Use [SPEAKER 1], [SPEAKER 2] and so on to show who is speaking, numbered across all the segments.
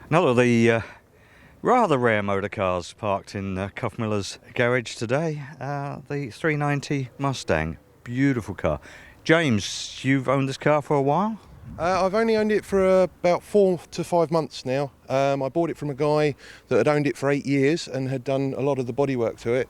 [SPEAKER 1] Another of the rather rare motor cars parked in Cuff Miller's garage today, the 390 Mustang. Beautiful car. James, you've owned this car for a while?
[SPEAKER 2] I've only owned it for about 4 to 5 months now. I bought it from a guy that had owned it for 8 years and had done a lot of the bodywork to it,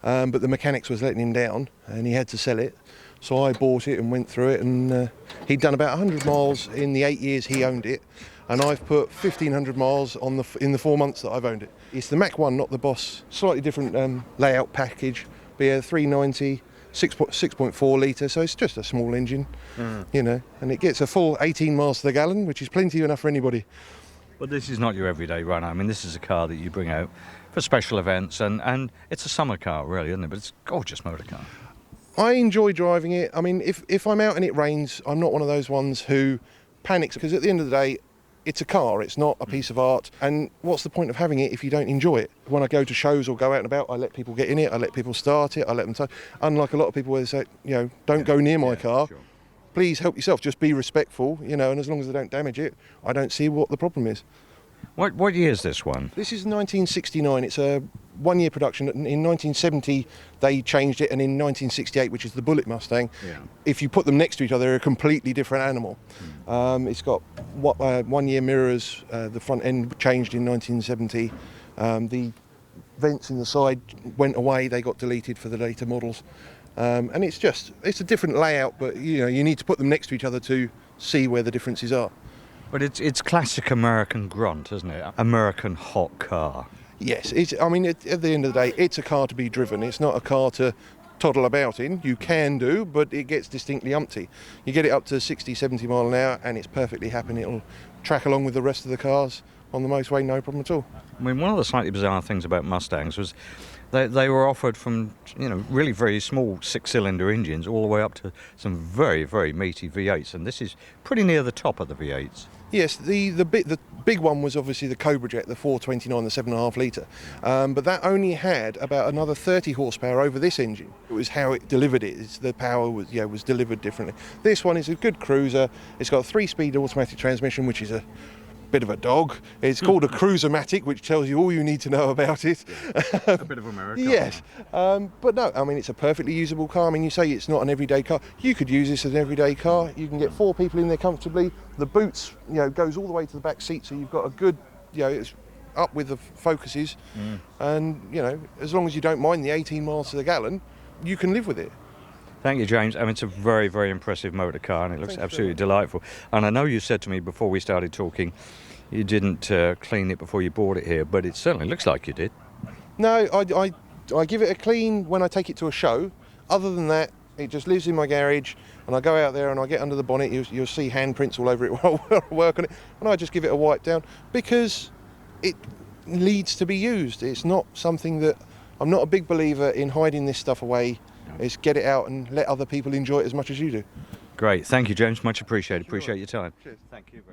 [SPEAKER 2] but the mechanics was letting him down and he had to sell it. So I bought it and went through it, and he'd done about 100 miles in the 8 years he owned it, and I've put 1,500 miles on in the 4 months that I've owned it. It's the Mach 1, not the Boss. Slightly different layout package, but yeah, 390, 6.4 litre, so it's just a small engine, you know, and it gets a full 18 miles to the gallon, which is plenty enough for anybody.
[SPEAKER 1] But this is not your everyday runner. I mean, this is a car that you bring out for special events, and it's a summer car, really, isn't it? But it's a gorgeous motor car.
[SPEAKER 2] I enjoy driving it. I mean, if I'm out and it rains, I'm not one of those ones who panics, because at the end of the day, it's a car, it's not a piece of art, and what's the point of having it if you don't enjoy it? When I go to shows or go out and about, I let people get in it, I let people start it, I let them unlike a lot of people where they say, you know, don't go near my car, sure. Please help yourself, just be respectful, you know, and as long as they don't damage it, I don't see what the problem is.
[SPEAKER 1] What year is this one?
[SPEAKER 2] This is 1969. It's a one-year production. In 1970, they changed it, and in 1968, which is the Bullet Mustang, if you put them next to each other, they're a completely different animal. It's got 1-year mirrors. The front end changed in 1970. The vents in the side went away. They got deleted for the later models. And it's a different layout, but you know, you need to put them next to each other to see where the differences are.
[SPEAKER 1] But it's classic American grunt, isn't it? American hot car.
[SPEAKER 2] Yes, I mean, at the end of the day, it's a car to be driven. It's not a car to toddle about in. You can do, but it gets distinctly umpty. You get it up to 60, 70 mile an hour, and it's perfectly happy. It'll track along with the rest of the cars on the motorway, no problem at all.
[SPEAKER 1] I mean, one of the slightly bizarre things about Mustangs was they were offered from, you know, really very small 6-cylinder engines all the way up to some very, very meaty V8s, and this is pretty near the top of the V8s.
[SPEAKER 2] Yes, the big one was obviously the Cobra Jet, the 429, the 7.5 litre, but that only had about another 30 horsepower over this engine. It was how it delivered it. The power was delivered differently. This one is a good cruiser. It's got a 3-speed automatic transmission, which is a bit of a dog. It's called a Cruiser-matic, which tells you all you need to know about it.
[SPEAKER 1] A bit of America.
[SPEAKER 2] Yes, but no, I mean, it's a perfectly usable car. I mean, you say it's not an everyday car. You could use this as an everyday car. You can get 4 people in there comfortably. The boots, you know, goes all the way to the back seat, so you've got a good, you know, it's up with the focuses, and you know, as long as you don't mind the 18 miles to the gallon, you can live with it.
[SPEAKER 1] Thank you, James. I mean, it's a very, very impressive motor car, and it looks absolutely delightful. And I know you said to me before we started talking, you didn't clean it before you bought it here, but it certainly looks like you did.
[SPEAKER 2] No, I give it a clean when I take it to a show. Other than that, it just lives in my garage, and I go out there and I get under the bonnet. You'll see handprints all over it while I work on it, and I just give it a wipe down because it needs to be used. It's not something that, I'm not a big believer in hiding this stuff away. Is get it out and let other people enjoy it as much as you do.
[SPEAKER 1] Great. Thank you, James. Much appreciated. Sure. Appreciate your time.
[SPEAKER 2] Cheers.
[SPEAKER 1] Thank you very much.